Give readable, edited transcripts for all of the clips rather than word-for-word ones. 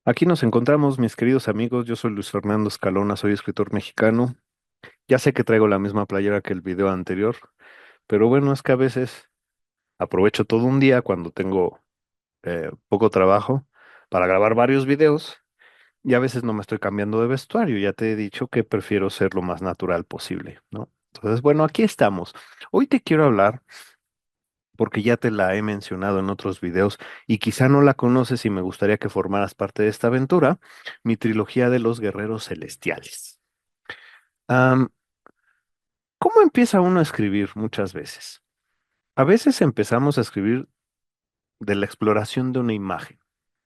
Aquí nos encontramos, mis queridos amigos. Yo soy Luis Fernando Escalona, soy escritor mexicano. Ya sé que traigo la misma playera que el video anterior, pero bueno, es que a veces aprovecho todo un día cuando tengo poco trabajo para grabar varios videos y a veces no me estoy cambiando de vestuario. Ya te he dicho que prefiero ser lo más natural posible, ¿no? Entonces, bueno, aquí estamos. Hoy te quiero hablar porque ya te la he mencionado en otros videos y quizá no la conoces y me gustaría que formaras parte de esta aventura, mi trilogía de los guerreros celestiales. Am, ¿Cómo empieza uno a escribir muchas veces? A veces empezamos a escribir de la exploración de una imagen,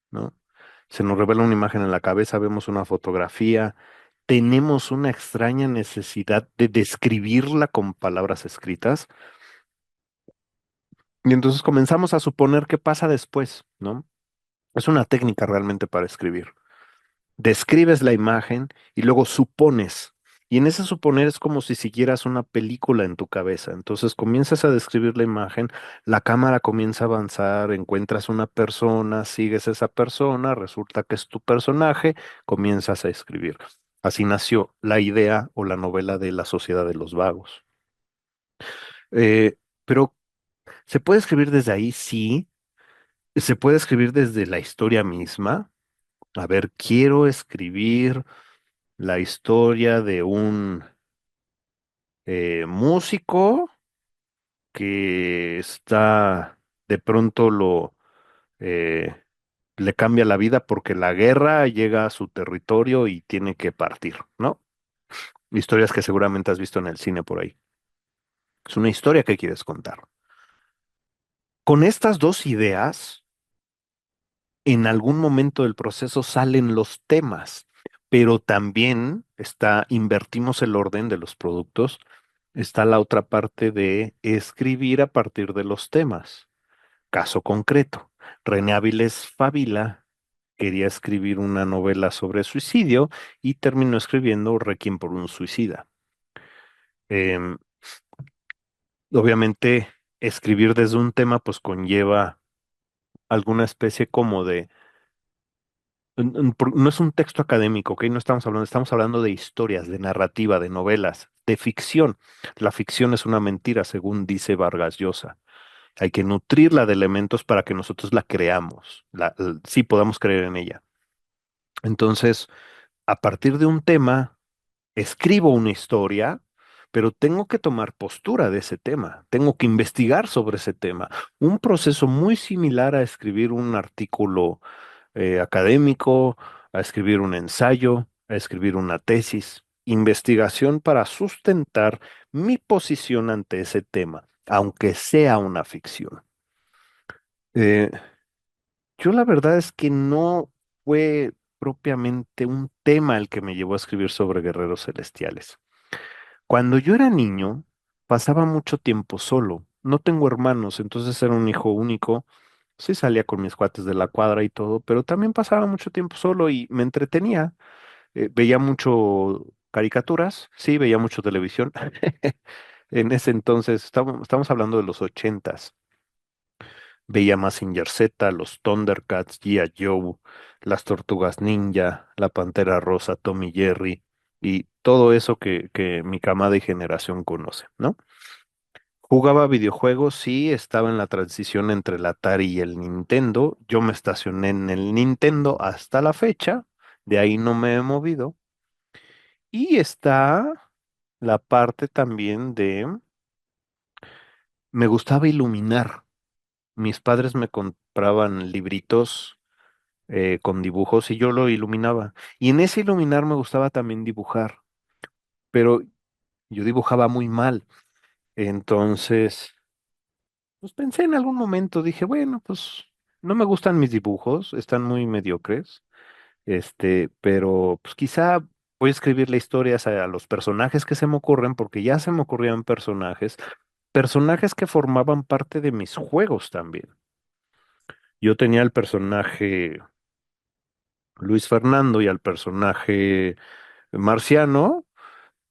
¿no? Se nos revela una imagen en la cabeza, vemos una fotografía, tenemos una extraña necesidad de describirla con palabras escritas y entonces comenzamos a suponer qué pasa después, ¿no? Es una técnica realmente para escribir. Describes la imagen y luego supones. Y en ese suponer es como si siguieras una película en tu cabeza. Entonces comienzas a describir la imagen, la cámara comienza a avanzar, encuentras una persona, sigues a esa persona, resulta que es tu personaje, comienzas a escribir. Así nació la idea o la novela de La Sociedad de los Vagos. Pero se puede escribir desde ahí, sí. Se puede escribir desde la historia misma. A ver, quiero escribir la historia de un músico que está, de pronto eh, le cambia la vida porque la guerra llega a su territorio y tiene que partir, ¿no? Historias que seguramente has visto en el cine por ahí. Es una historia que quieres contar. Con estas dos ideas, en algún momento del proceso salen los temas, pero también invertimos el orden de los productos. Está la otra parte de escribir a partir de los temas. Caso concreto, René Áviles Fávila quería escribir una novela sobre suicidio y terminó escribiendo Requiem por un suicida. Em, Obviamente, escribir desde un tema pues conlleva alguna especie como de no es un texto académico, ¿ok? No estamos hablando de historias, de narrativa, de novelas, de ficción. La ficción es una mentira, según dice Vargas Llosa. Hay que nutrirla de elementos para que nosotros la creamos, sí podamos creer en ella. Entonces, a partir de un tema, escribo una historia, pero tengo que tomar postura de ese tema, tengo que investigar sobre ese tema. Un proceso muy similar a escribir un artículo académico, a escribir un ensayo, a escribir una tesis, investigación para sustentar mi posición ante ese tema, aunque sea una ficción. Eh, yo la verdad es que no fue propiamente un tema el que me llevó a escribir sobre guerreros celestiales. Cuando yo era niño, pasaba mucho tiempo solo. No tengo hermanos, entonces era un hijo único. Sí salía con mis cuates de la cuadra y todo, pero también pasaba mucho tiempo solo y me entretenía. Veía mucho caricaturas, sí, veía mucho televisión. En ese entonces, estamos hablando de los ochentas. Veía Mazinger Z, los Thundercats, G.I. Joe, las Tortugas Ninja, la Pantera Rosa, Tommy Jerry y todo eso que mi camada y generación conoce, ¿no? Jugaba videojuegos, sí, estaba en la transición entre el Atari y el Nintendo. Yo me estacioné en el Nintendo hasta la fecha, de ahí no me he movido. Y está la parte también me gustaba iluminar. Mis padres me compraban libritos con dibujos y yo lo iluminaba. Y en ese iluminar me gustaba también dibujar, pero yo dibujaba muy mal. Entonces, pues pensé en algún momento, dije, bueno, pues no me gustan mis dibujos, están muy mediocres, pero pues quizá voy a escribirle historias a los personajes que se me ocurren, porque ya se me ocurrían personajes que formaban parte de mis juegos también. Yo tenía el personaje Luis Fernando y al personaje Marciano,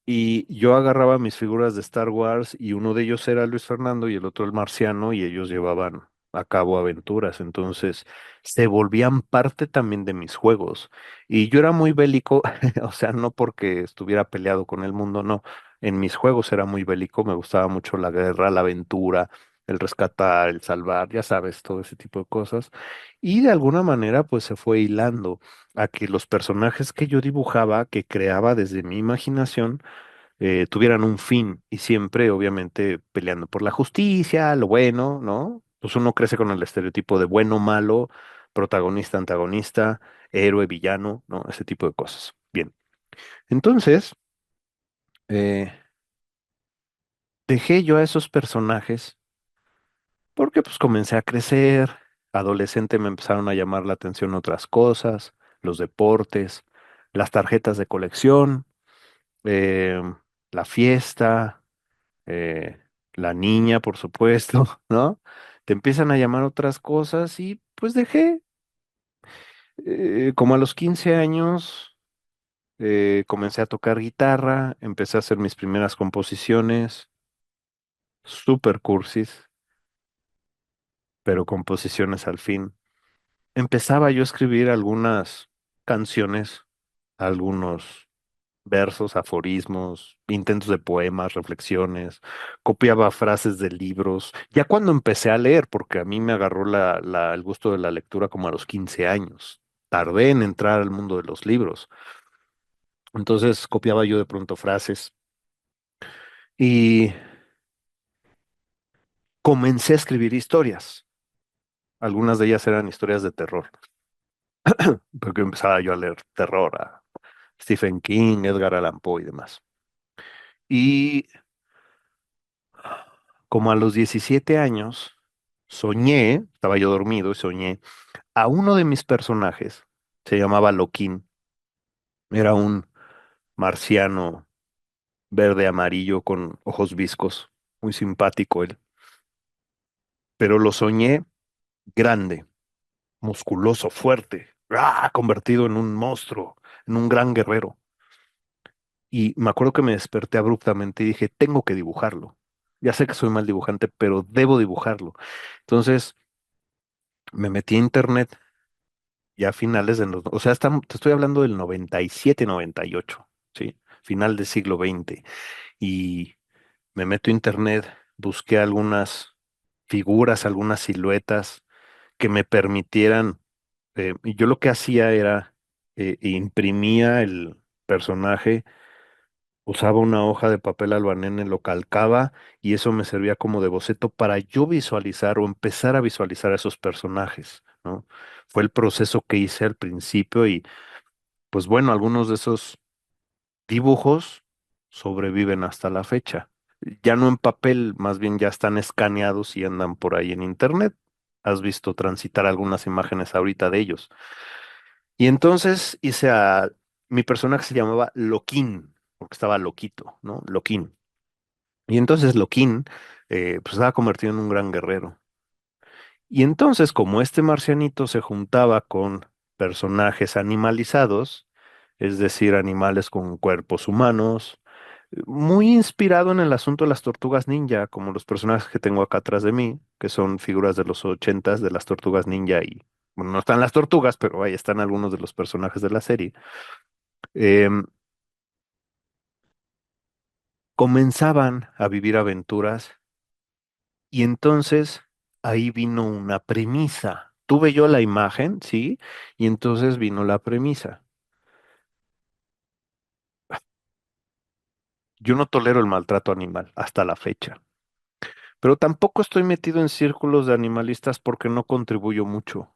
y yo agarraba mis figuras de Star Wars y uno de ellos era Luis Fernando y el otro el Marciano y ellos llevaban a cabo aventuras, entonces se volvían parte también de mis juegos. Y yo era muy bélico, o sea, no porque estuviera peleado con el mundo, no. En mis juegos era muy bélico, me gustaba mucho la guerra, la aventura, el rescatar, el salvar, ya sabes, todo ese tipo de cosas. Y de alguna manera, pues se fue hilando a que los personajes que yo dibujaba, que creaba desde mi imaginación, tuvieran un fin y siempre, obviamente, peleando por la justicia, lo bueno, ¿no? Pues uno crece con el estereotipo de bueno, malo, protagonista, antagonista, héroe, villano, ¿no? Ese tipo de cosas. Bien, entonces, eh, dejé yo a esos personajes porque pues comencé a crecer, adolescente me empezaron a llamar la atención otras cosas, los deportes, las tarjetas de colección, eh, la fiesta, eh, la niña, por supuesto, ¿no? Te empiezan a llamar otras cosas y pues dejé, como a los 15 años, comencé a tocar guitarra, empecé a hacer mis primeras composiciones, super cursis, pero composiciones al fin. Empezaba yo a escribir algunas canciones, algunos versos, aforismos, intentos de poemas, reflexiones, copiaba frases de libros. Ya cuando empecé a leer, porque a mí me agarró el gusto de la lectura como a los 15 años. Tardé en entrar al mundo de los libros. Entonces copiaba yo de pronto frases y comencé a escribir historias. Algunas de ellas eran historias de terror, porque empezaba yo a leer terror, a Stephen King, Edgar Allan Poe y demás. Y como a los 17 años, soñé, estaba yo dormido y soñé, a uno de mis personajes, se llamaba Loquín, era un marciano verde amarillo con ojos viscos, muy simpático él, pero lo soñé grande, musculoso, fuerte, convertido en un monstruo, en un gran guerrero. Y me acuerdo que me desperté abruptamente y dije, tengo que dibujarlo. Ya sé que soy mal dibujante, pero debo dibujarlo. Entonces me metí a internet ya a finales de los, o sea, te estoy hablando del 97, 98, ¿sí? Final del siglo XX. Y me meto a internet, busqué algunas figuras, algunas siluetas que me permitieran, y yo lo que hacía era, imprimía el personaje, usaba una hoja de papel albanene, lo calcaba y eso me servía como de boceto para yo visualizar o empezar a visualizar a esos personajes, ¿no? Fue el proceso que hice al principio y pues bueno, algunos de esos dibujos sobreviven hasta la fecha. Ya no en papel, más bien ya están escaneados y andan por ahí en internet. Has visto transitar algunas imágenes ahorita de ellos. Y entonces mi personaje se llamaba Loquín, porque estaba loquito, ¿no? Loquín. Y entonces Loquín, pues estaba convertido en un gran guerrero. Y entonces, como este marcianito se juntaba con personajes animalizados, es decir, animales con cuerpos humanos, muy inspirado en el asunto de las tortugas ninja, como los personajes que tengo acá atrás de mí, que son figuras de los 80 de las tortugas ninja y, bueno, no están las tortugas, pero ahí están algunos de los personajes de la serie. em, Comenzaban a vivir aventuras y entonces ahí vino una premisa. Tuve yo la imagen, ¿sí? Y entonces vino la premisa. Yo no tolero el maltrato animal hasta la fecha, pero tampoco estoy metido en círculos de animalistas porque no contribuyo mucho.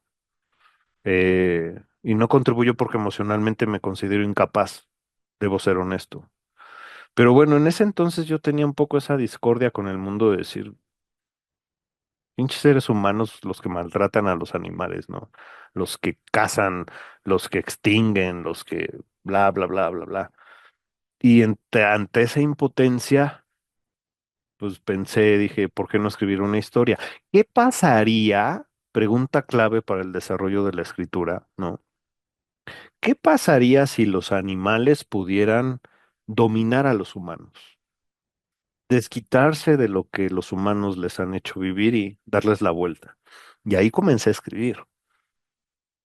Y no contribuyo porque emocionalmente me considero incapaz, debo ser honesto. Pero bueno, en ese entonces yo tenía un poco esa discordia con el mundo de decir, pinches seres humanos los que maltratan a los animales, ¿no? Los que cazan, los que extinguen, los que bla, bla, bla, bla, bla. Y ante esa impotencia, pues pensé, dije, ¿por qué no escribir una historia? ¿Qué pasaría? Pregunta clave para el desarrollo de la escritura, ¿no? ¿Qué pasaría si los animales pudieran dominar a los humanos? desquitarse de lo que los humanos les han hecho vivir y darles la vuelta. Y ahí comencé a escribir.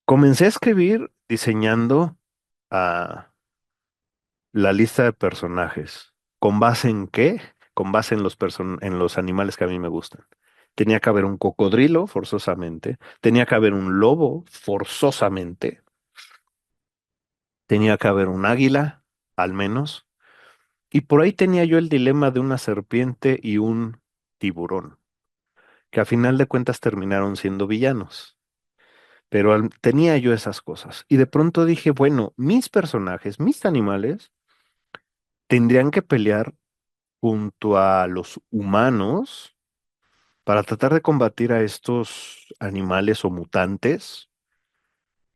Comencé a escribir diseñando a la lista de personajes. ¿Con base en qué? Con base en en los animales que a mí me gustan. Tenía que haber un cocodrilo, forzosamente. Tenía que haber un lobo, forzosamente. Tenía que haber un águila, al menos. Y por ahí tenía yo el dilema de una serpiente y un tiburón, que a final de cuentas terminaron siendo villanos. Pero tenía yo esas cosas. Y de pronto dije, bueno, mis personajes, mis animales, tendrían que pelear junto a los humanos para tratar de combatir a estos animales o mutantes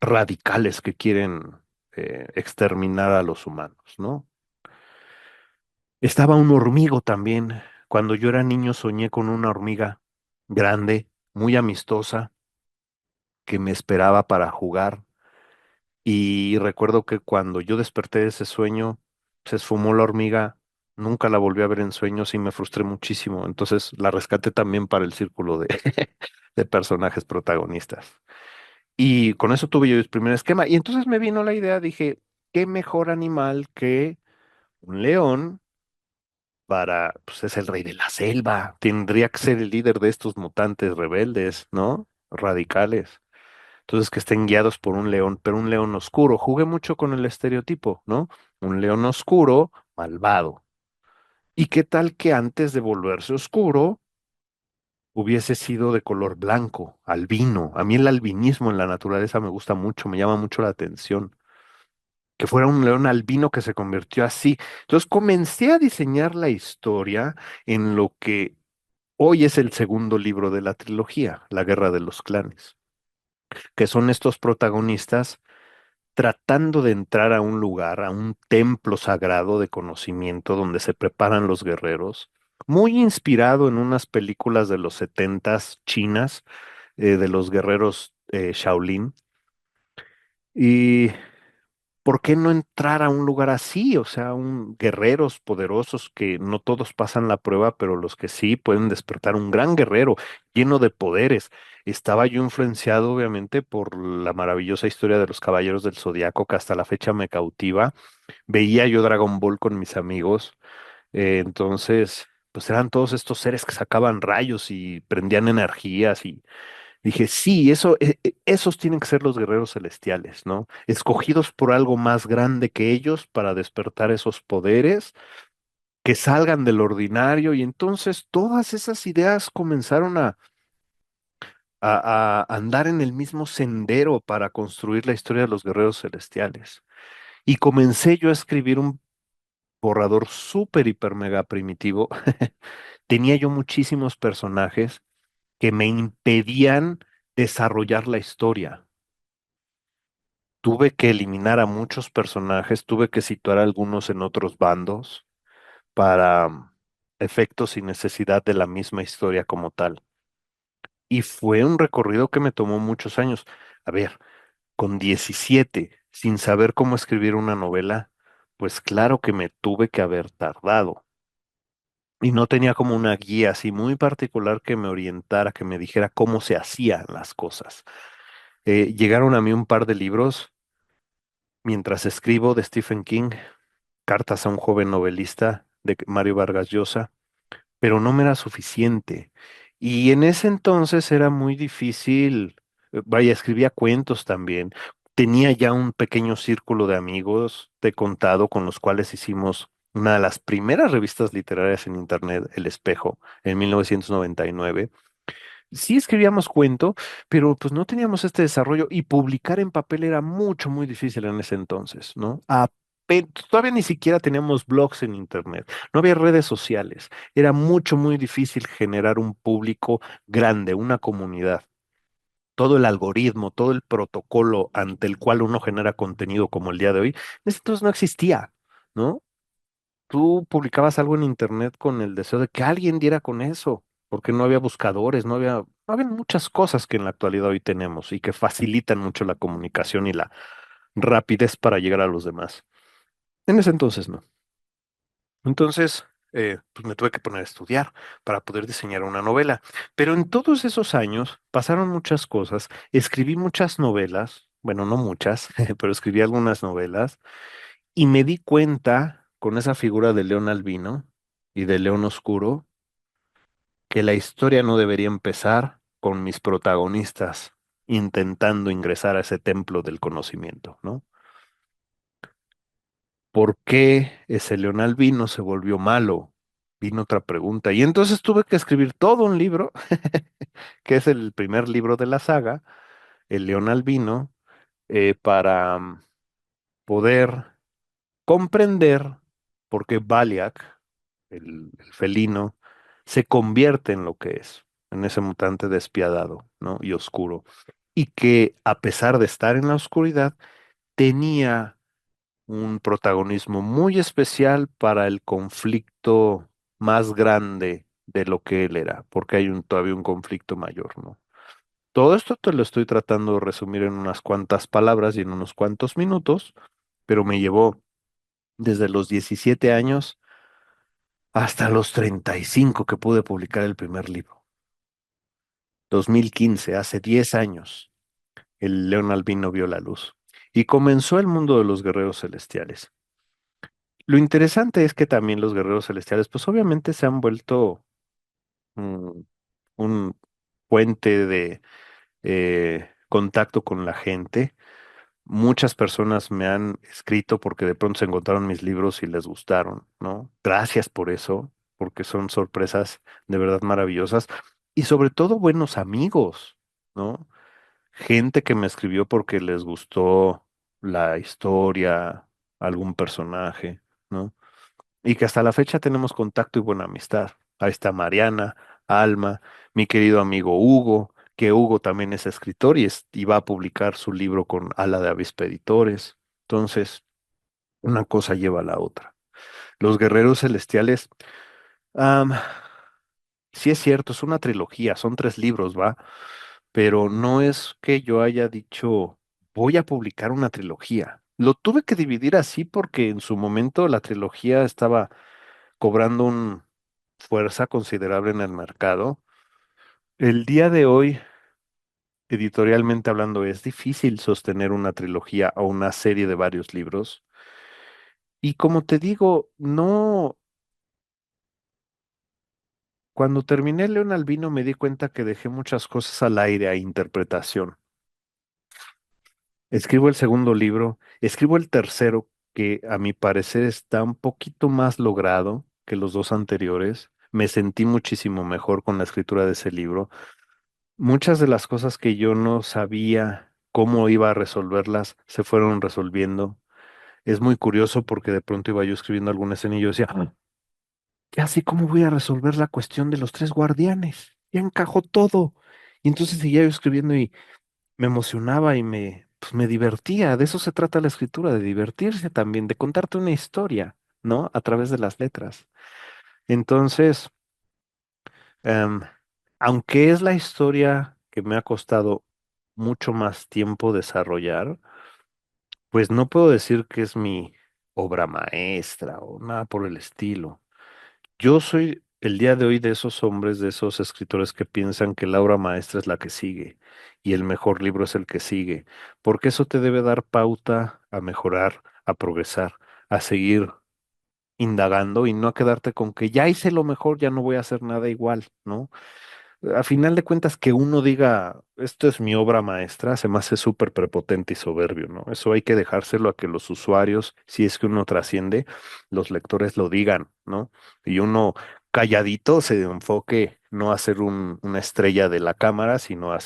radicales que quieren exterminar a los humanos, ¿no? Estaba un hormigo también. Cuando yo era niño soñé con una hormiga grande, muy amistosa, que me esperaba para jugar. Y recuerdo que cuando yo desperté de ese sueño, se esfumó la hormiga, nunca la volví a ver en sueños y me frustré muchísimo. Entonces la rescaté también para el círculo de, de personajes protagonistas. Y con eso tuve yo el primer esquema. Y entonces me vino la idea, dije, ¿qué mejor animal que un león para, pues es el rey de la selva? Tendría que ser el líder de estos mutantes rebeldes, ¿no? Radicales. Entonces, que estén guiados por un león, pero un león oscuro. Jugué mucho con el estereotipo, ¿no? Un león oscuro, malvado. ¿Y qué tal que antes de volverse oscuro hubiese sido de color blanco, albino? A mí el albinismo en la naturaleza me gusta mucho, me llama mucho la atención. Que fuera un león albino que se convirtió así. Entonces comencé a diseñar la historia en lo que hoy es el segundo libro de la trilogía, La Guerra de los Clanes, que son estos protagonistas tratando de entrar a un lugar, a un templo sagrado de conocimiento donde se preparan los guerreros, muy inspirado en unas películas de los setentas chinas, de los guerreros Shaolin. Y ¿por qué no entrar a un lugar así? O sea, guerreros poderosos que no todos pasan la prueba, pero los que sí pueden despertar un gran guerrero lleno de poderes. Estaba yo influenciado, obviamente, por la maravillosa historia de los Caballeros del Zodiaco, que hasta la fecha me cautiva. Veía yo Dragon Ball con mis amigos, entonces, pues eran todos estos seres que sacaban rayos y prendían energías y dije, sí, esos tienen que ser los guerreros celestiales, ¿no? Escogidos por algo más grande que ellos para despertar esos poderes que salgan del ordinario. Y entonces todas esas ideas comenzaron a andar en el mismo sendero para construir la historia de los guerreros celestiales. Y comencé yo a escribir un borrador súper, hiper, mega primitivo. Tenía yo muchísimos personajes que me impedían desarrollar la historia. Tuve que eliminar a muchos personajes, tuve que situar a algunos en otros bandos para efectos y necesidad de la misma historia como tal. Y fue un recorrido que me tomó muchos años. A ver, con 17, sin saber cómo escribir una novela, pues claro que me tuve que haber tardado. Y no tenía como una guía así muy particular que me orientara, que me dijera cómo se hacían las cosas. Llegaron a mí un par de libros mientras escribo de Stephen King, Cartas a un joven novelista de Mario Vargas Llosa, pero no me era suficiente. Y en ese entonces era muy difícil, vaya, escribía cuentos también. Tenía ya un pequeño círculo de amigos, te he contado, con los cuales hicimos una de las primeras revistas literarias en Internet, El Espejo, en 1999. Sí escribíamos cuento, pero pues no teníamos este desarrollo y publicar en papel era mucho, muy difícil en ese entonces, ¿no? Todavía ni siquiera teníamos blogs en internet, no había redes sociales, era mucho, muy difícil generar un público grande, una comunidad. Todo el algoritmo, todo el protocolo ante el cual uno genera contenido como el día de hoy, en ese entonces no existía, ¿no? Tú publicabas algo en internet con el deseo de que alguien diera con eso, porque no había buscadores, no había muchas cosas que en la actualidad hoy tenemos y que facilitan mucho la comunicación y la rapidez para llegar a los demás. En ese entonces no. Entonces, pues me tuve que poner a estudiar para poder diseñar una novela. Pero en todos esos años pasaron muchas cosas. Escribí muchas novelas, bueno, no muchas, pero escribí algunas novelas y me di cuenta con esa figura de León Albino y de León Oscuro que la historia no debería empezar con mis protagonistas intentando ingresar a ese templo del conocimiento, ¿no? ¿Por qué ese León Albino se volvió malo? Vino otra pregunta. Y entonces tuve que escribir todo un libro, que es el primer libro de la saga, El León Albino, para poder comprender por qué Baliak, el felino, se convierte en lo que es, en ese mutante despiadado, ¿no? Y oscuro. Y que a pesar de estar en la oscuridad, tenía un protagonismo muy especial para el conflicto más grande de lo que él era, porque hay todavía un conflicto mayor, ¿no? Todo esto te lo estoy tratando de resumir en unas cuantas palabras y en unos cuantos minutos, pero me llevó desde los 17 años hasta los 35 que pude publicar el primer libro. 2015, hace 10 años, el León Albino vio la luz y comenzó el mundo de los guerreros celestiales. Lo interesante es que también los guerreros celestiales, pues obviamente se han vuelto mm, un puente de contacto con la gente. Muchas personas me han escrito porque de pronto se encontraron mis libros y les gustaron, ¿no? Gracias por eso, porque son sorpresas de verdad maravillosas y sobre todo buenos amigos, ¿no? Gente que me escribió porque les gustó la historia, algún personaje, ¿no? Y que hasta la fecha tenemos contacto y buena amistad. Ahí está Mariana, Alma, mi querido amigo Hugo, que Hugo también es escritor y va a publicar su libro con Ala de Avispa Editores. Entonces, una cosa lleva a la otra. Los Guerreros Celestiales, am, sí es cierto, es una trilogía, son 3 libros, ¿va? Pero no es que yo haya dicho, voy a publicar una trilogía. Lo tuve que dividir así porque en su momento la trilogía estaba cobrando una fuerza considerable en el mercado. El día de hoy, editorialmente hablando, es difícil sostener una trilogía o una serie de varios libros. Y como te digo, no, cuando terminé León Albino me di cuenta que dejé muchas cosas al aire a interpretación. Escribo el segundo libro, escribo el tercero, que a mi parecer está un poquito más logrado que los 2 anteriores. Me sentí muchísimo mejor con la escritura de ese libro. Muchas de las cosas que yo no sabía cómo iba a resolverlas se fueron resolviendo. Es muy curioso porque de pronto iba yo escribiendo alguna escena y yo decía, ya sé cómo voy a resolver la cuestión de los 3 guardianes. Ya encajó todo. Y entonces seguía yo escribiendo y me emocionaba y pues me divertía. De eso se trata la escritura, de divertirse también, de contarte una historia, ¿no? A través de las letras. Entonces, em, aunque es la historia que me ha costado mucho más tiempo desarrollar, pues no puedo decir que es mi obra maestra o nada por el estilo. Yo soy el día de hoy de esos hombres, de esos escritores que piensan que la obra maestra es la que sigue y el mejor libro es el que sigue, porque eso te debe dar pauta a mejorar, a progresar, a seguir indagando y no a quedarte con que ya hice lo mejor, ya no voy a hacer nada igual, ¿no? A final de cuentas, que uno diga, esto es mi obra maestra, se me hace súper prepotente y soberbio, ¿no? Eso hay que dejárselo a que los usuarios, si es que uno trasciende, los lectores lo digan, ¿no? Y uno calladito se enfoque no a ser una estrella de la cámara, sino a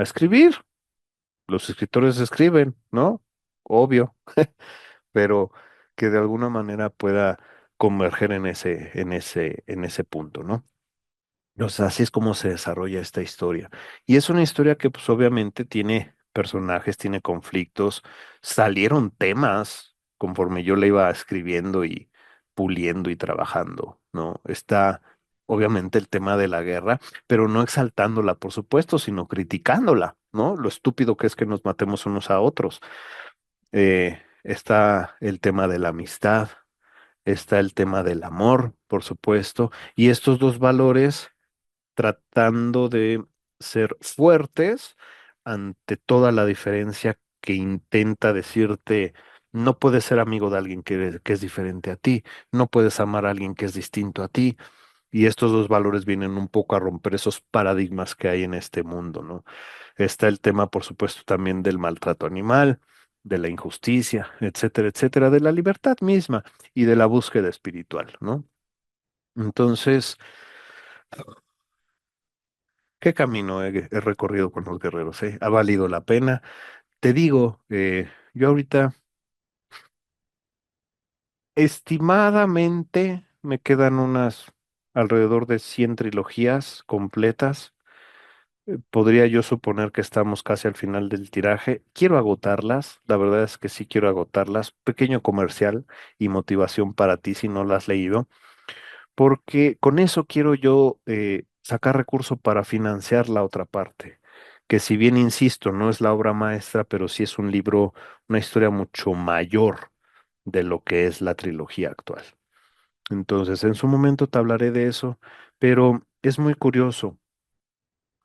escribir. Los escritores escriben, ¿no? Obvio, pero que de alguna manera pueda converger en ese punto, ¿no? O sea, así es como se desarrolla esta historia. Y es una historia que pues obviamente tiene personajes, tiene conflictos, salieron temas conforme yo la iba escribiendo y puliendo y trabajando, ¿no? Está obviamente el tema de la guerra, pero no exaltándola, por supuesto, sino criticándola, ¿no? Lo estúpido que es que nos matemos unos a otros. Está el tema de la amistad, está el tema del amor, por supuesto, y estos dos valores tratando de ser fuertes ante toda la diferencia que intenta decirte, no puedes ser amigo de alguien que es diferente a ti, no puedes amar a alguien que es distinto a ti, y estos dos valores vienen un poco a romper esos paradigmas que hay en este mundo, ¿no? Está el tema, por supuesto, también del maltrato animal, de la injusticia, etcétera, etcétera, de la libertad misma y de la búsqueda espiritual, ¿no? Entonces, ¿qué camino he recorrido con los guerreros, eh? Ha valido la pena. Te digo, yo ahorita, estimadamente, me quedan unas alrededor de 100 trilogías completas. Podría yo suponer que estamos casi al final del tiraje. Quiero agotarlas, la verdad es que sí quiero agotarlas. Pequeño comercial y motivación para ti si no las has leído, porque con eso quiero yo sacar recurso para financiar la otra parte, que si bien insisto, no es la obra maestra, pero sí es un libro, una historia mucho mayor de lo que es la trilogía actual. Entonces, en su momento te hablaré de eso, pero es muy curioso.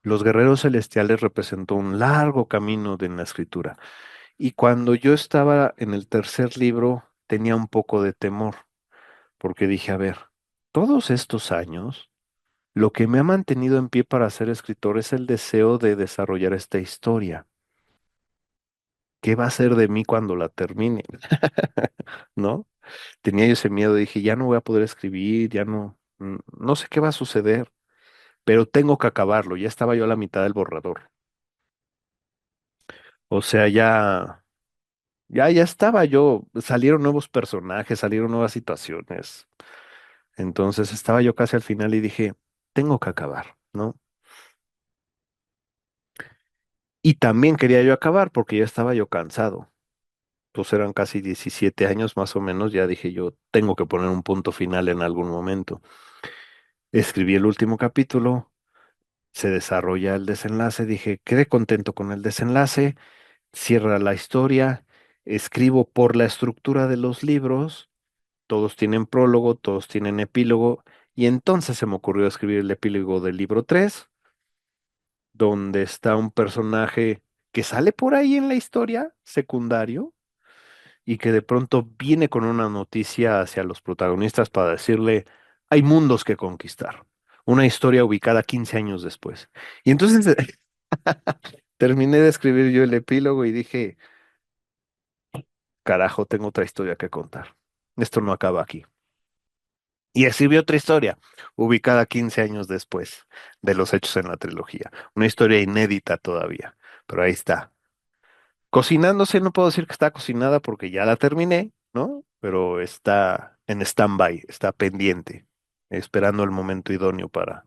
Los guerreros celestiales representó un largo camino en la escritura. Y cuando yo estaba en el tercer libro, tenía un poco de temor, porque dije, a ver, todos estos años, lo que me ha mantenido en pie para ser escritor es el deseo de desarrollar esta historia. ¿Qué va a ser de mí cuando la termine? ¿No? Tenía yo ese miedo, dije, ya no voy a poder escribir, ya no, no sé qué va a suceder, pero tengo que acabarlo. Ya estaba yo a la mitad del borrador. O sea, ya estaba yo, salieron nuevos personajes, salieron nuevas situaciones. Entonces estaba yo casi al final y dije, tengo que acabar, ¿no? Y también quería yo acabar porque ya estaba yo cansado. Pues eran casi 17 años más o menos, ya dije yo, tengo que poner un punto final en algún momento. Escribí el último capítulo, se desarrolla el desenlace, dije, quedé contento con el desenlace, cierra la historia, escribo por la estructura de los libros, todos tienen prólogo, todos tienen epílogo, y entonces se me ocurrió escribir el epílogo del libro 3 donde está un personaje que sale por ahí en la historia, secundario, y que de pronto viene con una noticia hacia los protagonistas para decirle, hay mundos que conquistar. Una historia ubicada 15 años después. Y entonces terminé de escribir yo el epílogo y dije, carajo, tengo otra historia que contar. Esto no acaba aquí. Y escribió otra historia, ubicada 15 años después de los hechos en la trilogía. Una historia inédita todavía, pero ahí está. Cocinándose, no puedo decir que está cocinada porque ya la terminé, ¿no? Pero está en stand-by, está pendiente, esperando el momento idóneo para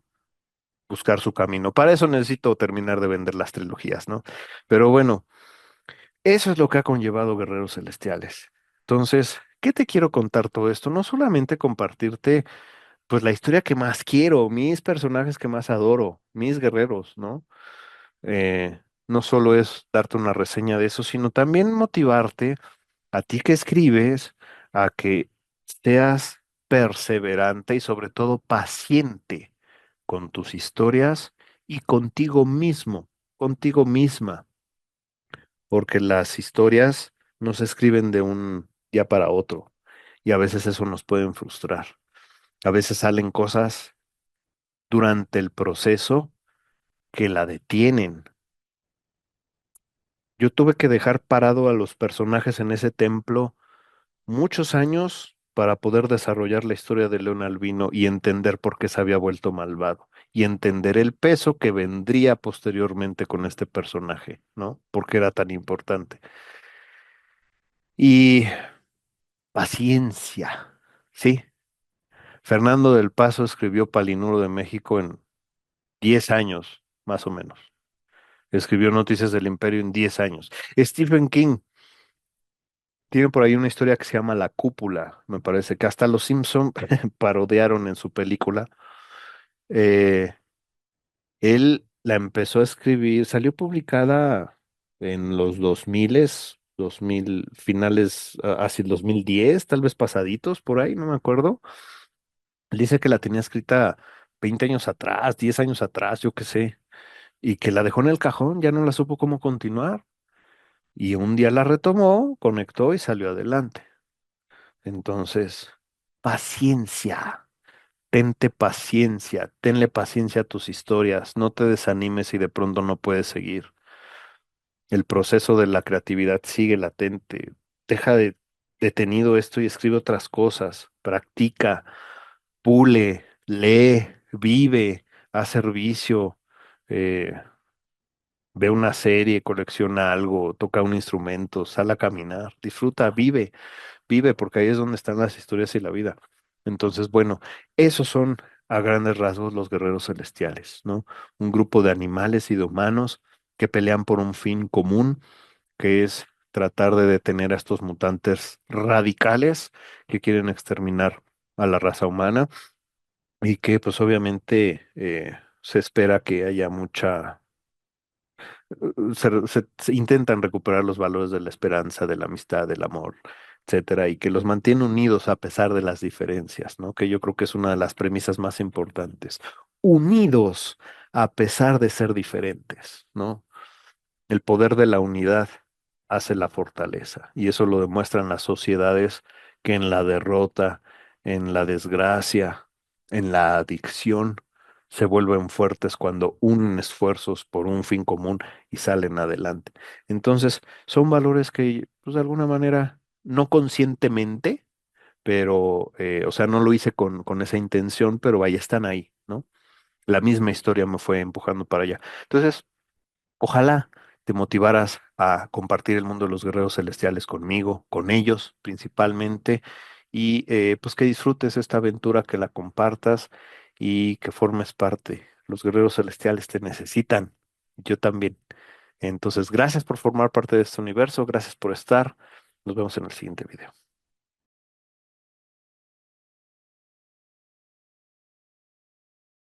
buscar su camino. Para eso necesito terminar de vender las trilogías, ¿no? Pero bueno, eso es lo que ha conllevado Guerreros Celestiales. Entonces, ¿qué te quiero contar todo esto? No solamente compartirte, pues, la historia que más quiero, mis personajes que más adoro, mis guerreros, ¿no? No solo es darte una reseña de eso, sino también motivarte a ti que escribes, a que seas perseverante y sobre todo paciente con tus historias y contigo mismo, contigo misma, porque las historias no se escriben de un día para otro y a veces eso nos pueden frustrar. A veces salen cosas durante el proceso que la detienen. Yo tuve que dejar parado a los personajes en ese templo muchos años para poder desarrollar la historia de León Albino y entender por qué se había vuelto malvado y entender el peso que vendría posteriormente con este personaje, ¿no? Porque era tan importante. Y paciencia, sí. Fernando del Paso escribió Palinuro de México en 10 años, más o menos. Escribió Noticias del Imperio en 10 años. Stephen King tiene por ahí una historia que se llama La Cúpula, me parece, que hasta los Simpson parodiaron en su película. Eh, Él la empezó a escribir, salió publicada en los 2000, finales, hacia el 2010, tal vez pasaditos por ahí, no me acuerdo. Él dice que la tenía escrita 20 años atrás, 10 años atrás, yo qué sé, y que la dejó en el cajón, ya no la supo cómo continuar. Y un día la retomó, conectó y salió adelante. Entonces, paciencia, tente paciencia, tenle paciencia a tus historias, no te desanimes si de pronto no puedes seguir. El proceso de la creatividad sigue latente. Deja de detenido esto y escribe otras cosas. Practica, pule, lee, vive, haz servicio, eh, ve una serie, colecciona algo, toca un instrumento, sal a caminar, disfruta, vive, vive, porque ahí es donde están las historias y la vida. Entonces, bueno, esos son a grandes rasgos los guerreros celestiales, ¿no? Un grupo de animales y de humanos que pelean por un fin común, que es tratar de detener a estos mutantes radicales que quieren exterminar a la raza humana y que pues obviamente se espera que haya mucha se intentan recuperar los valores de la esperanza, de la amistad, del amor, etcétera, y que los mantiene unidos a pesar de las diferencias, ¿no? Que yo creo que es una de las premisas más importantes. Unidos a pesar de ser diferentes, ¿no? El poder de la unidad hace la fortaleza, y eso lo demuestran las sociedades que en la derrota, en la desgracia, en la adicción, se vuelven fuertes cuando unen esfuerzos por un fin común y salen adelante. Entonces, son valores que, pues de alguna manera, no conscientemente, pero, o sea, no lo hice con esa intención, pero ahí están ahí, ¿no? La misma historia me fue empujando para allá. Entonces, ojalá te motivaras a compartir el mundo de los guerreros celestiales conmigo, con ellos principalmente, y pues que disfrutes esta aventura, que la compartas y que formes parte. Los guerreros celestiales te necesitan, yo también. Entonces, gracias por formar parte de este universo, gracias por estar. Nos vemos en el siguiente video.